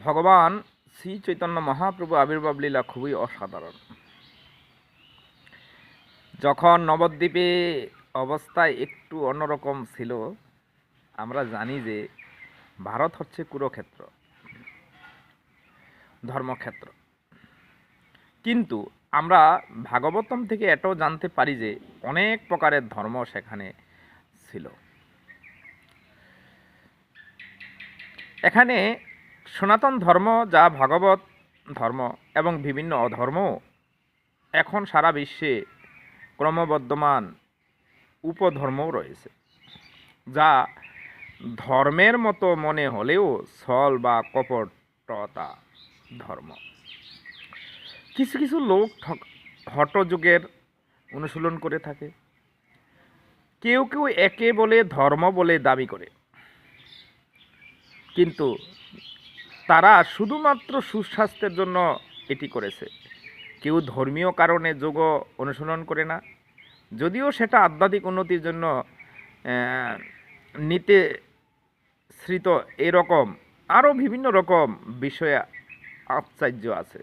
ভগবান শ্রী চৈতন্য মহাপ্রভু আবির্ভাব লীলা খুবই অসাধারণ। যখন নবদ্বীপে অবস্থায় একটু অন্যরকম ছিল, আমরা জানি যে ভারত হচ্ছে কুরুক্ষেত্র, ধর্মক্ষেত্র। কিন্তু আমরা ভাগবতম থেকে এটাও জানতে পারি যে অনেক প্রকারের ধর্ম সেখানে ছিল। এখানে সনাতন ধর্ম, যা ভাগবত ধর্ম এবং বিভিন্ন অধর্ম এখন সারা বিশ্বে ক্রমবর্ধমান উপধর্মও রয়েছে, যা ধর্মের মতো মনে হলেও ছল বা কপটতা ধর্ম। কিছু কিছু লোক হঠযোগের অনুশীলন করে থাকে। কেউ কেউ একে বলে ধর্ম বলে দাবি করে, কিন্তু তারা শুধুমাত্র সুস্বাস্থ্যের জন্য এটি করেছে। কেউ ধর্মীয় কারণে যোগ অনুশীলন করে না, যদিও সেটা আধ্যাত্মিক উন্নতির জন্য নিতে শ্রিত। এরকম আরও বিভিন্ন রকম বিষয়ে আশ্চর্য আছে।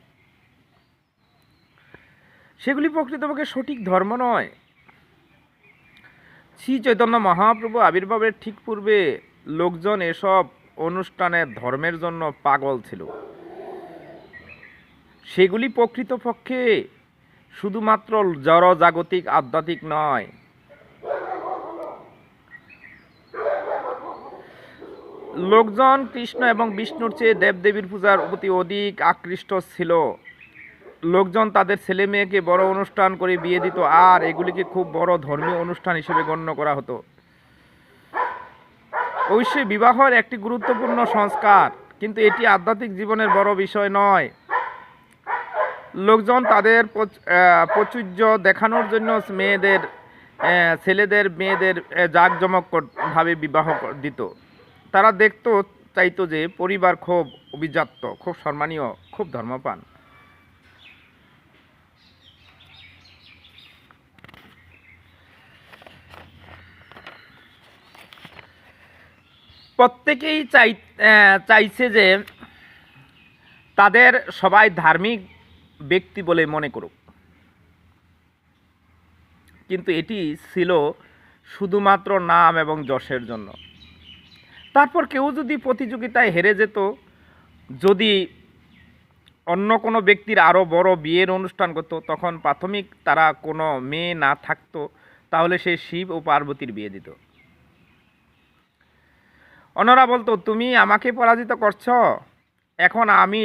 সেগুলি প্রকৃতপক্ষে সঠিক ধর্ম নয়। শ্রী চৈতন্য মহাপ্রভু আবির্ভাবের ঠিক পূর্বে লোকজন এসব অনুষ্ঠানের ধর্মের জন্য পাগল ছিল। সেগুলি প্রকৃতপক্ষে শুধুমাত্র জড়জাগতিক আধ্যাত্মিক নয়। লোকজন কৃষ্ণ এবং বিষ্ণুর চেয়ে দেবদেবীর পূজার প্রতি অধিক আকৃষ্ট ছিল। লোকজন তাদের ছেলে মেয়েকে বড় অনুষ্ঠান করে বিয়ে দিত, আর এগুলিকে খুব বড় ধর্মীয় অনুষ্ঠান হিসেবে গণ্য করা হতো। অবশ্যই বিবাহের একটি গুরুত্বপূর্ণ সংস্কার, কিন্তু এটি আধ্যাত্মিক জীবনের বড় বিষয় নয়। লোকজন তাদের প্রাচুর্য দেখানোর জন্য ছেলেদের মেয়েদের জাঁকজমকভাবে বিবাহ দিত। তারা দেখতে চাইতো যে পরিবার খুব অভিজাত্য, খুব সম্মানীয়, খুব ধর্মপ্রাণ। প্রত্যেকেই চাইছে যে তাদের সবাই ধার্মিক ব্যক্তি বলে মনে করুক, কিন্তু এটি ছিল শুধুমাত্র নাম এবং যশের জন্য। তারপর কেউ যদি প্রতিযোগিতায় হেরে যেত, যদি অন্য কোনো ব্যক্তির আরও বড় বিয়ের অনুষ্ঠান করত, তখন প্রাথমিক তারা কোনো মেয়ে না থাকতো, তাহলে সে শিব ও পার্বতীর বিয়ে দিত। অন্যরা বলতো, তুমি আমাকে পরাজিত করছ, এখন আমি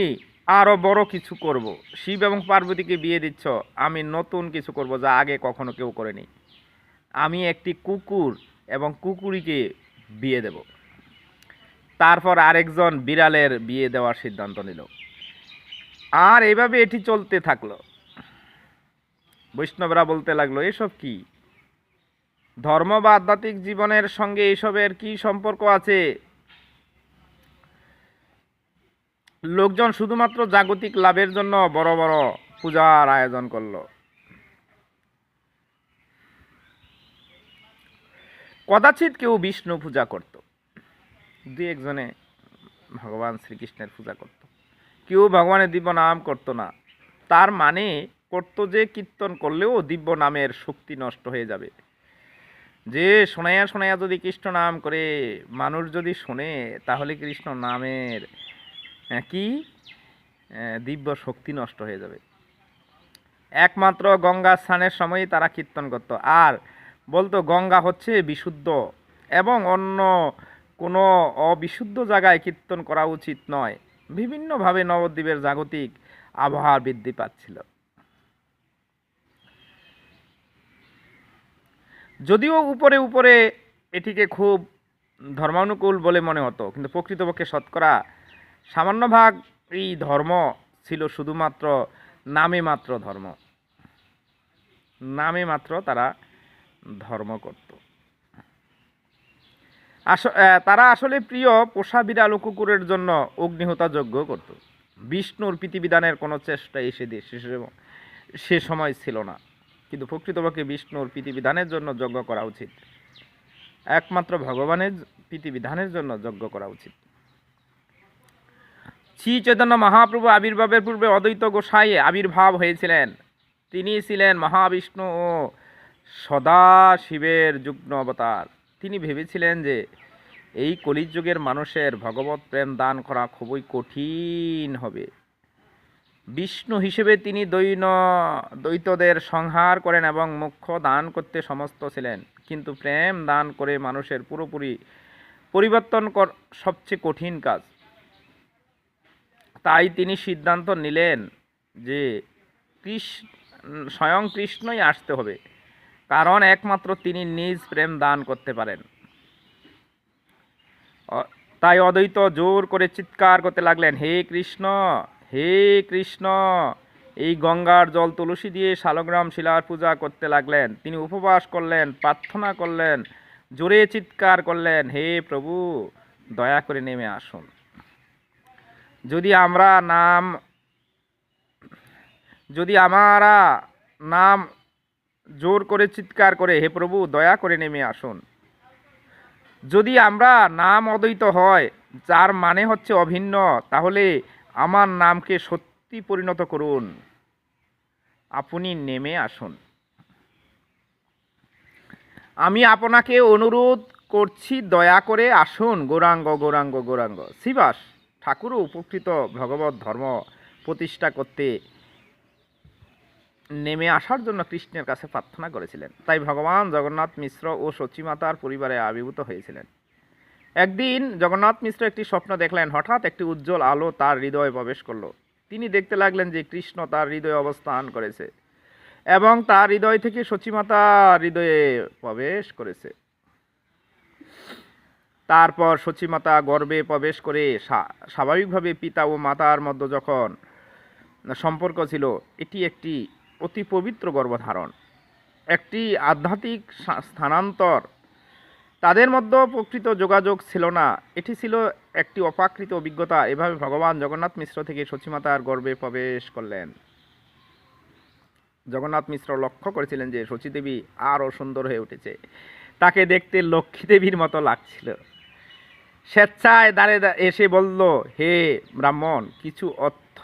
আরও বড় কিছু করব। শিব এবং পার্বতীকে বিয়ে দিচ্ছ, আমি নতুন কিছু করব যা আগে কখনো কেউ করেনি। আমি একটি কুকুর এবং কুকুরীকে বিয়ে দেব। তারপর আরেকজন বিড়ালের বিয়ে দেওয়ার সিদ্ধান্ত নিল, আর এইভাবে এটি চলতে থাকলো। বৈষ্ণবরা বলতে লাগলো, এসব কি? ধর্ম বা আধ্যাত্মিক জীবনের সঙ্গে এসবের কি সম্পর্ক আছে? লোকজন শুধুমাত্র জাগতিক লাভের জন্য বড় বড় পূজার আয়োজন করলো। কদাচিৎ কেউ বিষ্ণু পূজা করত, দুই একজনে ভগবান শ্রীকৃষ্ণের পূজা করত। কেউ ভগবানের দিব্য নাম করতো না। তার মানে করতো যে কীর্তন করলেও দিব্য নামের শক্তি নষ্ট হয়ে যাবে। যে শোনায়া শোনায়া যদি কৃষ্ণ নাম করে মানুষ যদি শোনে, তাহলে কৃষ্ণ নামের কি দিব্য শক্তি নষ্ট হয়ে যাবে। একমাত্র গঙ্গা স্নানের সময়ই তারা কীর্তন করত, আর বলতো গঙ্গা হচ্ছে বিশুদ্ধ এবং অন্য কোনো অবিশুদ্ধ জায়গায় কীর্তন করা উচিত নয়। বিভিন্নভাবে নবদ্বীপের জাগতিক আবহাওয়া বৃদ্ধি পাচ্ছিল। যদিও উপরে উপরে এটিকে খুব ধর্মানুকূল বলে মনে হতো, কিন্তু প্রকৃতপক্ষে শতকরা সামান্য ভাগ এই ধর্ম ছিল শুধুমাত্র নামে মাত্র ধর্ম। নামে মাত্র তারা ধর্ম করত। তারা আসলে প্রিয় পোষা বিড়াল ও কুকুরের জন্য অগ্নিহোতা যজ্ঞ করত। বিষ্ণুর প্রীতিবিধানের কোনো চেষ্টা সে সময় ছিল না, কিন্তু প্রকৃতপক্ষে বিষ্ণুর প্রীতিবিধানের জন্য যজ্ঞ করা উচিত। একমাত্র ভগবানের প্রীতিবিধানের জন্য যজ্ঞ করা উচিত। শ্রী চৈতন্য মহাপ্রভু আবির্ভাবের পূর্বে অদ্বৈত গোসাই আবির্ভাব হয়েছিলেন। তিনি ছিলেন মহাবিষ্ণু ও সদাশিবের যুগ্ম অবতার। তিনি ভেবেছিলেন যে এই কলিযুগের মানুষের ভগবত প্রেম দান করা খুবই কঠিন হবে। বিষ্ণু হিসেবে তিনি দ্বৈতদের সংহার করেন এবং মোক্ষ দান করতে সমস্ত ছিলেন, কিন্তু প্রেম দান করে মানুষের পুরোপুরি পরিবর্তন সবচেয়ে কঠিন কাজ। তাই তিনি সিদ্ধান্ত নিলেন যে স্বয়ং কৃষ্ণই আসতে হবে, কারণ একমাত্র তিনি নিজ প্রেম দান করতে পারেন। তাই অদ্বৈত জোর করে চিৎকার করতে লাগলেন, হে কৃষ্ণ, হে কৃষ্ণ। এই গঙ্গার জল তুলসী দিয়ে শালগ্রাম শিলার পূজা করতে লাগলেন। তিনি উপবাস করলেন, প্রার্থনা করলেন, জোরে চিৎকার করলেন, হে প্রভু, দয়া করে নেমে আসুন। যদি আমরা নাম জোর করে চিৎকার করে, হে প্রভু দয়া করে নেমে আসুন, যদি আমরা নাম অদ্বৈত হয়, যার মানে হচ্ছে অভিন্ন, তাহলে আমার নামকে সত্যি পরিণত করুন, আপনি নেমে আসুন। আমি আপনাকে অনুরোধ করছি, দয়া করে আসুন। গৌরাঙ্গ গৌরাঙ্গ গৌরাঙ্গ। শ্রীবাস ঠাকুরও উপকৃত ভগবত ধর্ম প্রতিষ্ঠা করতে নেমে আসার জন্য কৃষ্ণের কাছে প্রার্থনা করেছিলেন। তাই ভগবান জগন্নাথ মিশ্র ও সচিমাতার পরিবারে আবির্ভূত হয়েছিলেন। একদিন জগন্নাথ মিশ্র একটি স্বপ্ন দেখলেন। হঠাৎ একটি উজ্জ্বল আলো তার হৃদয়ে প্রবেশ করলো। তিনি দেখতে লাগলেন যে কৃষ্ণ তার হৃদয়ে অবস্থান করেছে এবং তার হৃদয় থেকে সচিমাতা হৃদয়ে প্রবেশ করেছে। তারপর সচিমাতা গর্ভে প্রবেশ করে স্বাভাবিকভাবে পিতা ও মাতার মধ্যে যখন সম্পর্ক ছিল, এটি একটি অতি পবিত্র গর্ভধারণ, একটি আধ্যাত্মিক স্থানান্তর। তাদের মধ্যে প্রকৃত যোগাযোগ ছিল না, এটি ছিল একটি অপ্রাকৃত অভিজ্ঞতা। এভাবে ভগবান জগন্নাথ মিশ্র থেকে সচিমাতার গর্ভে প্রবেশ করলেন। জগন্নাথ মিশ্র লক্ষ্য করেছিলেন যে সচিদেবী আরও সুন্দর হয়ে উঠেছে। তাকে দেখতে লক্ষ্মী দেবীর মতো লাগছিল। স্বেচ্ছায় দাঁড়িয়ে এসে বলল, হে ব্রাহ্মণ, কিছু অর্থ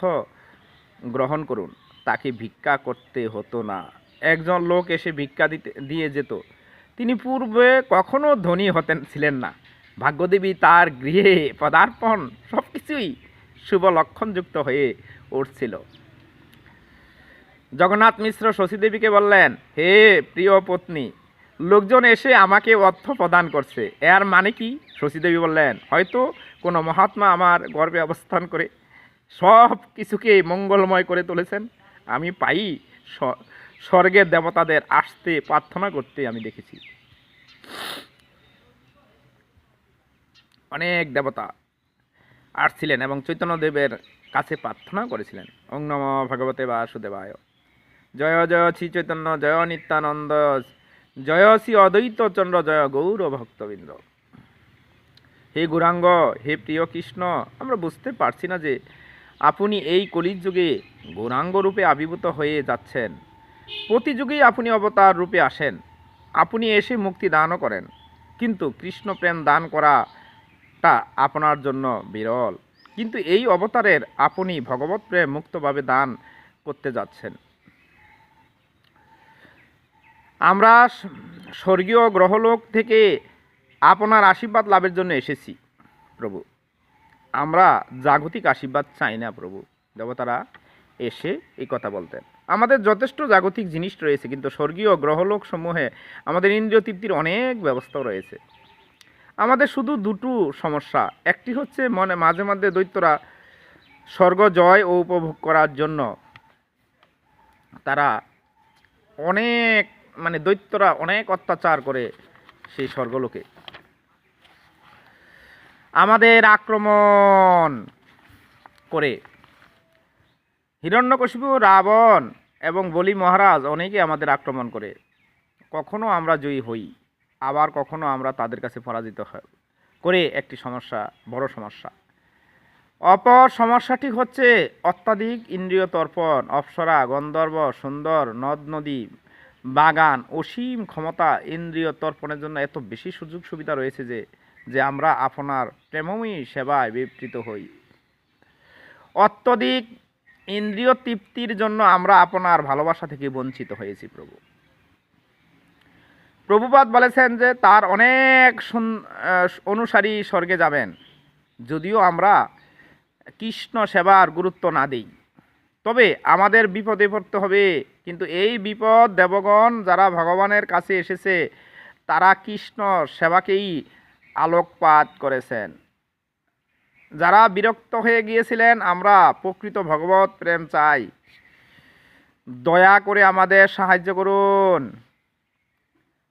গ্রহণ করুন। তাকে ভিক্ষা করতে হতো না। একজন লোক এসে ভিক্ষা দিয়ে যেত। তিনি পূর্বে কখনো ধনী ছিলেন না। ভাগ্যদেবী তার গৃহে পদার্পণ সব কিছুই শুভ লক্ষণযুক্ত হয়ে উঠছিল। জগন্নাথ মিশ্র শশীদেবীকে বললেন, হে প্রিয় পত্নী, লোকজন এসে আমাকে অর্থ প্রদান করছে, এর মানে কি? শশীদেবী বললেন, হয়তো কোনো মহাত্মা আমার গর্ভে অবস্থান করে সব কিছুকে মঙ্গলময় করে তুলেছেন। আমি পাই স্বর্গের দেবতাদের আসতে প্রার্থনা করতে আমি দেখেছি। অনেক দেবতা আসছিলেন এবং চৈতন্যদেবের কাছে প্রার্থনা করেছিলেন। ওং নমো ভগবতে বাসুদেবায়। জয় জয় শ্রী চৈতন্য, জয় নিত্যানন্দ, জয় শ্রী অদ্বৈত চন্দ্র, জয় গৌর ভক্তবৃন্দ। হে গৌরাঙ্গ, হে প্রিয় কৃষ্ণ, আমরা বুঝতে পারছি না যে আপনি এই কলির যুগে গৌরাঙ্গ রূপে আবির্ভূত হয়ে যাচ্ছেন। প্রতি যুগেই আপনি অবতার রূপে আসেন। আপনি এসে মুক্তি দানও করেন, কিন্তু কৃষ্ণ প্রেম দান করাটা আপনার জন্য বিরল। কিন্তু এই অবতারের আপনি ভগবত প্রেম মুক্তভাবে দান করতে যাচ্ছেন। আমরা স্বর্গীয় গ্রহলোক থেকে আপনার আশীর্বাদ লাভের জন্য এসেছি প্রভু। আমরা জাগতিক আশীর্বাদ চাই না প্রভু। দেবতারা এসে এই কথা বলতেন। আমাদের যথেষ্ট জাগতিক জিনিস রয়েছে, কিন্তু স্বর্গীয় গ্রহলোক সমূহে আমাদের ইন্দ্রিয় তৃপ্তির অনেক ব্যবস্থা রয়েছে। আমাদের শুধু দুটো সমস্যা। একটি হচ্ছে মাঝে মাঝে দৈত্যরা স্বর্গ জয় ও উপভোগ করার জন্য তারা দৈত্যরা অনেক অত্যাচার করে সেই স্বর্গলোকে আমাদের আক্রমণ করে। হিরণ্যকশিপু, রাবণ এবং বলি মহারাজ অনেকে আমাদের আক্রমণ করে। কখনো আমরা জয়ী হই, আবার কখনো আমরা তাদের কাছে পরাজিত করে। একটি সমস্যা, বড় সমস্যা। অপর সমস্যাটি হচ্ছে অত্যাধিক ইন্দ্রিয় তর্পণ। অপ্সরা, গন্ধর্ব, সুন্দর, নদ নদী, বাগান, অসীম ক্ষমতা, ইন্দ্রিয় তর্পণের জন্য এত বেশি সুযোগ সুবিধা রয়েছে যে আমরা আপনার প্রেমময়ী সেবায় বিবৃত হই। অত্যধিক ইন্দ্রিয় তৃপ্তির জন্য আমরা আপনার ভালোবাসা থেকে বঞ্চিত হয়েছি প্রভু। প্রভুপাদ বলেছেন যে তার অনেক অনুসারী স্বর্গে যাবেন, যদিও আমরা কৃষ্ণ সেবার গুরুত্ব না দিই। তবে আমাদের বিপদে পড়তে হবে, কিন্তু এই বিপদ দেবগণ যারা ভগবানের কাছে এসেছে তারা কৃষ্ণ সেবাকেই আলোকপাত করেছেন। যারা বিরক্ত হয়ে গিয়েছিলেন, আমরা প্রকৃত ভগবত প্রেম চাই, দয়া করে আমাদের সাহায্য করুন।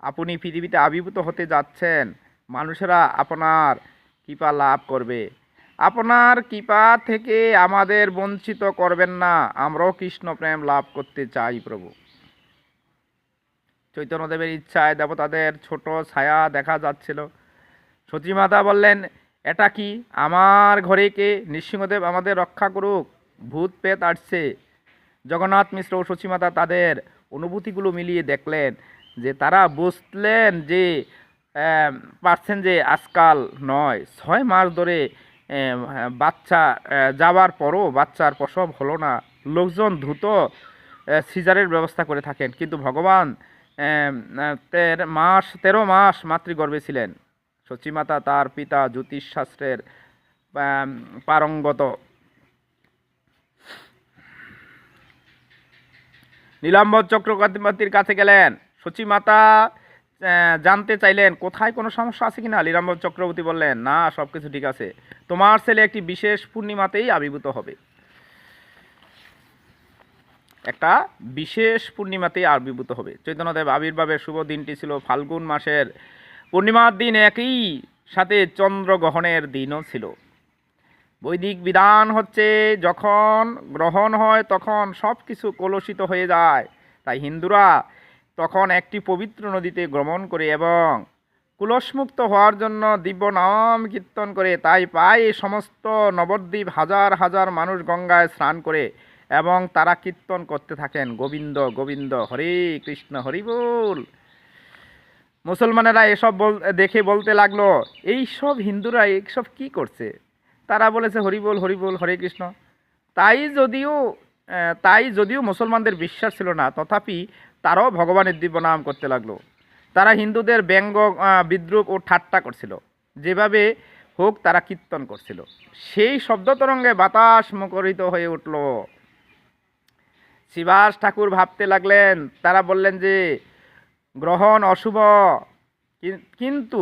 আপনি পৃথিবীতে আবির্ভূত হতে যাচ্ছেন, মানুষেরা আপনার কৃপা লাভ করবে। আপনার কৃপা থেকে আমাদের বঞ্চিত করবেন না, আমরাও কৃষ্ণ প্রেম লাভ করতে চাই প্রভু। চৈতন্যদেবের ইচ্ছায় দেবতাদের ছোট ছায়া দেখা যাচ্ছিল। সতীমাতা বললেন, এটা কি? আমার ঘরে কে? নৃসিংহদেব আমাদের রক্ষা করুক, ভূত পেত আসছে। জগন্নাথ মিশ্র ও সতীমাতা তাদের অনুভূতিগুলো মিলিয়ে দেখলেন যে তারা বুঝলেন যে পারছেন যে আজকাল নয়, 6 মাস ধরে বাচ্চা যাবার পরও বাচ্চার প্রসব হলো না। লোকজন দ্রুত সিজারের ব্যবস্থা করে থাকেন, কিন্তু ভগবান 13 মাস মাতৃগর্ভে ছিলেন। সচিমাতা তার পিতা জ্যোতিষশাস্ত্রের পারঙ্গত। নীলাম্বর চক্রবর্তীর কাছে গেলেন। সচিমাতা জানতে চাইলেন কোথায় কোনো সমস্যা আছে কিনা। নীলাম্বর চক্রবর্তী বললেন, না, সব কিছু ঠিক আছে, তোমার ছেলে একটি বিশেষ পূর্ণিমাতেই আবির্ভূত হবে। একটা বিশেষ পূর্ণিমাতেই আবির্ভূত হবে। চৈতন্যদেব আবির্ভাবের শুভ দিনটি ছিল ফাল্গুন মাসের পূর্ণিমার দিন, একই সাথে চন্দ্রগ্রহণের দিনও ছিল। বৈদিক বিধান হচ্ছে যখন গ্রহণ হয় তখন সব কিছু কলুষিত হয়ে যায়, তাই হিন্দুরা তখন একটি পবিত্র নদীতে গমন করে এবং কুলসমুক্ত হওয়ার জন্য দিব্য নাম কীর্তন করে। তাই প্রায় সমস্ত নবদ্বীপ হাজার হাজার মানুষ গঙ্গায় স্নান করে এবং তারা কীর্তন করতে থাকেন, গোবিন্দ গোবিন্দ, হরে কৃষ্ণ, হরি বল। মুসলমানেরা এসব দেখে বলতে লাগলো, এই সব হিন্দুরা এইসব কি করছে? তারা বলেছে হরি বল হরি বল, হরে কৃষ্ণ। তাই যদিও মুসলমানদের বিশ্বাস ছিল না, তথাপি তারাও ভগবানের দিব্য নাম করতে লাগলো। তারা হিন্দুদের ব্যঙ্গ বিদ্রুপ ও ঠাট্টা করছিল, যেভাবে হোক তারা কীর্তন করছিল। সেই শব্দ তরঙ্গে বাতাস মুখরিত হয়ে উঠল। শ্রীবাস ঠাকুর ভাবতে লাগলেন, তারা বললেন যে গ্রহণ অশুভ, কিন্তু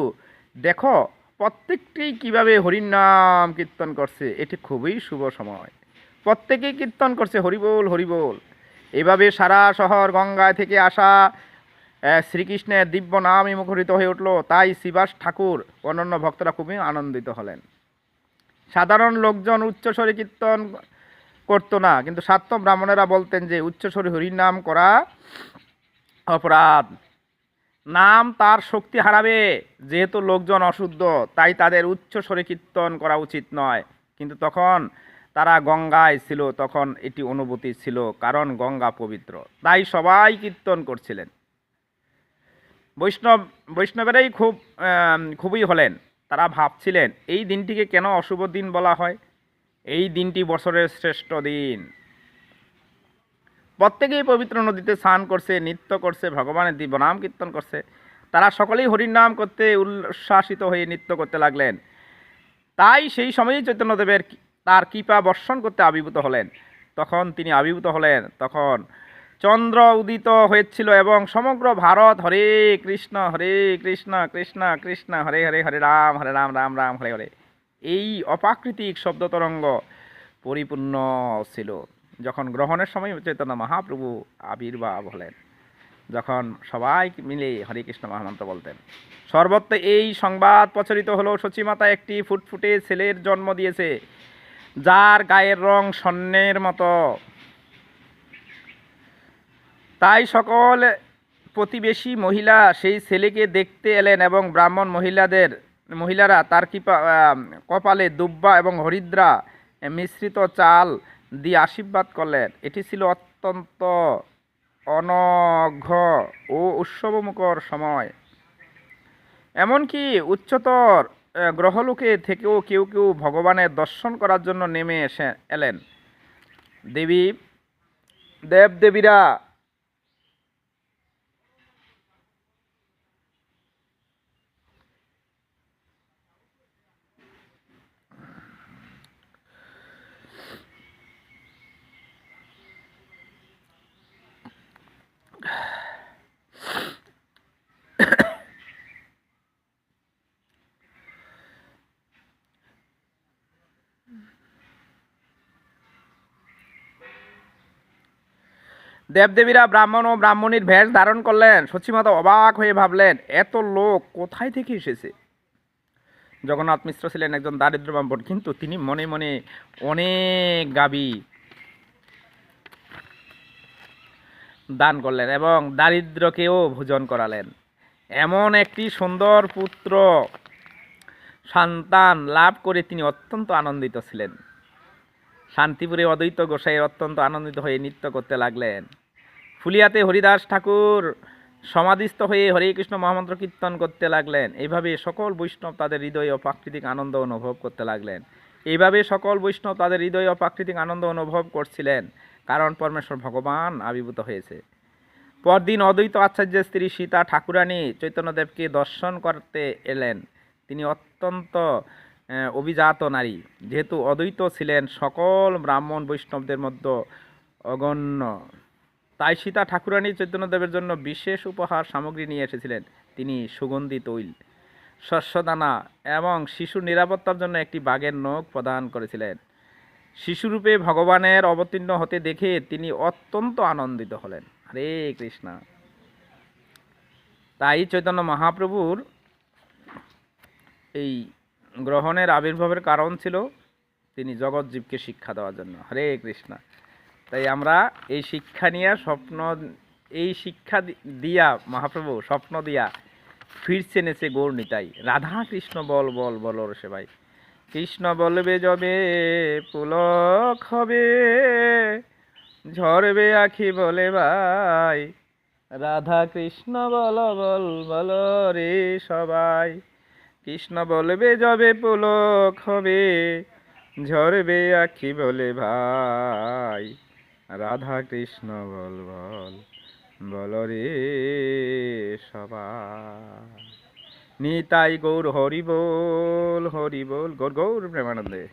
দেখো প্রত্যেকটি কিভাবে হরির নাম কীর্তন করছে, এটি খুবই শুভ সময়। প্রত্যেকেই কীর্তন করছে হরিবোল হরিবোল। এভাবে সারা শহর গঙ্গায় থেকে আসা শ্রীকৃষ্ণের দিব্য নামে মুখরিত হয়ে উঠল। তাই শ্রীবাস ঠাকুর অন্যান্য ভক্তরা খুবই আনন্দিত হলেন। সাধারণ লোকজন উচ্চস্বরে কীর্তন করতো না, কিন্তু সাত্য ব্রাহ্মণেরা বলতেন যে উচ্চস্বরে হরির নাম করা অপরাধ, নাম তার শক্তি হারাবে। যেহেতু লোকজন অশুদ্ধ, তাই তাদের উচ্চস্বরে কীর্তন করা উচিত নয়। কিন্তু তখন তারা গঙ্গায় ছিল, তখন এটি অনুভূতি ছিল, কারণ গঙ্গা পবিত্র, তাই সবাই কীর্তন করছিলেন। বৈষ্ণবেরাই খুবই হলেন। তারা ভাবছিলেন এই দিনটিকে কেন অশুভ দিন বলা হয়। এই দিনটি বছরের শ্রেষ্ঠ দিন। প্রত্যেকেই পবিত্র নদীতে স্নান করছে, নৃত্য করছে, ভগবানের দিব্য নাম কীর্তন করছে। তারা সকলেই হরির নাম করতে উল্লাসিত হয়ে নৃত্য করতে লাগলেন। তাই সেই সময়েই চৈতন্যদেবের তার কৃপা বর্ষণ করতে আবির্ভূত হলেন। তখন চন্দ্র উদিত হয়েছিল এবং সমগ্র ভারত হরে কৃষ্ণ কৃষ্ণ কৃষ্ণ হরে হরে, হরে রাম রাম রাম হরে হরে, এই অপ্রাকৃতিক শব্দ তরঙ্গ পরিপূর্ণ ছিল। যখন গ্রহণের সময় চৈতন্য মহাপ্রভু আবির্ভাব হলেন, যখন সবাই মিলে হরে কৃষ্ণ মহামন্ত্র বলতেন, সর্বত্র এই সংবাদ প্রচারিত হলো, সচিমাতা একটি ফুটফুটে ছেলের জন্ম দিয়েছে, যার গায়ের রং স্বর্ণের মতো। তাই সকল প্রতিবেশী মহিলা সেই ছেলেকে দেখতে এলেন এবং ব্রাহ্মণ মহিলারা তার কপালে দুব্বা এবং হরিদ্রা মিশ্রিত চাল দিয়ে আশীর্বাদ করলেন। এটি ছিল অত্যন্ত অনঘ ও উৎসবমুখর সময়। এমনকি উচ্চতর গ্রহলোকে থেকেও কেউ কেউ ভগবানের দর্শন করার জন্য নেমে এলেন। দেবী দেবদেবীরা দেবদেবীরা ব্রাহ্মণ ও ব্রাহ্মণীর ভেষ ধারণ করলেন। সচিমাতা অবাক হয়ে ভাবলেন, এত লোক কোথায় থেকে এসেছে। জগন্নাথ মিশ্র ছিলেন একজন দারিদ্র ব্রাহ্মণ, কিন্তু তিনি মনে মনে অনেক গাবি দান করলেন এবং দারিদ্রকেও ভোজন করালেন। এমন একটি সুন্দর পুত্র সন্তান লাভ করে তিনি অত্যন্ত আনন্দিত ছিলেন। শান্তিপুরে অদ্বৈত গোসাইয়ের অত্যন্ত আনন্দিত হয়ে নৃত্য করতে লাগলেন। ফুলিয়াতে হরিদাস ঠাকুর সমাধিস্থ হয়ে হরে কৃষ্ণ মহামন্ত্র কীর্তন করতে লাগলেন। এইভাবে সকল বৈষ্ণব তাদের হৃদয়ে প্রাকৃতিক আনন্দ অনুভব করতে লাগলেন। এইভাবে সকল বৈষ্ণব তাদের হৃদয়ে প্রাকৃতিক আনন্দ অনুভব করছিলেন, কারণ পরমেশ্বর ভগবান আবির্ভূত হয়েছে। পরদিন অদ্বৈত আচার্যের স্ত্রী সীতা ঠাকুরানী চৈতন্যদেবকে দর্শন করতে এলেন। তিনি অত্যন্ত অভিজাত নারী, যেহেতু অদ্বৈত ছিলেন সকল ব্রাহ্মণ বৈষ্ণবদের মধ্যে অগণ্য, তাই সীতা ঠাকুরানী চৈতন্যদেবের জন্য বিশেষ উপহার সামগ্রী নিয়ে এসেছিলেন। তিনি সুগন্ধি তৈল, শস্যদানা এবং শিশুর নিরাপত্তার জন্য একটি বাঘের নখ প্রদান করেছিলেন। শিশুরূপে ভগবানের অবতীর্ণ হতে দেখে তিনি অত্যন্ত আনন্দিত হলেন। হরে কৃষ্ণ। তাই চৈতন্য মহাপ্রভুর এই গ্রহণের আবির্ভাবের কারণ ছিল তিনি জগৎজীবকে শিক্ষা দেওয়ার জন্য। হরে কৃষ্ণ। তাই আমরা এই শিক্ষা নিয়ে এই শিক্ষা দিয়া মহাপ্রভু স্বপ্ন দিয়া ফিরছে নেছে গৌর নিতাই। রাধা কৃষ্ণ বল বল বল রে ভাই। কৃষ্ণ বলবে যবে পুলক হবে, ঝরবে আখি বলে ভাই। রাধা কৃষ্ণ বল বল বল রে সবাই। কৃষ্ণ বলবে যবে পুলক হবে, ঝরবে আখি বলে ভাই। রাধা কৃষ্ণ বল বল বল রে সবাই। নিতাই গৌর হরি বল গৌর গৌর প্রেমানন্দে।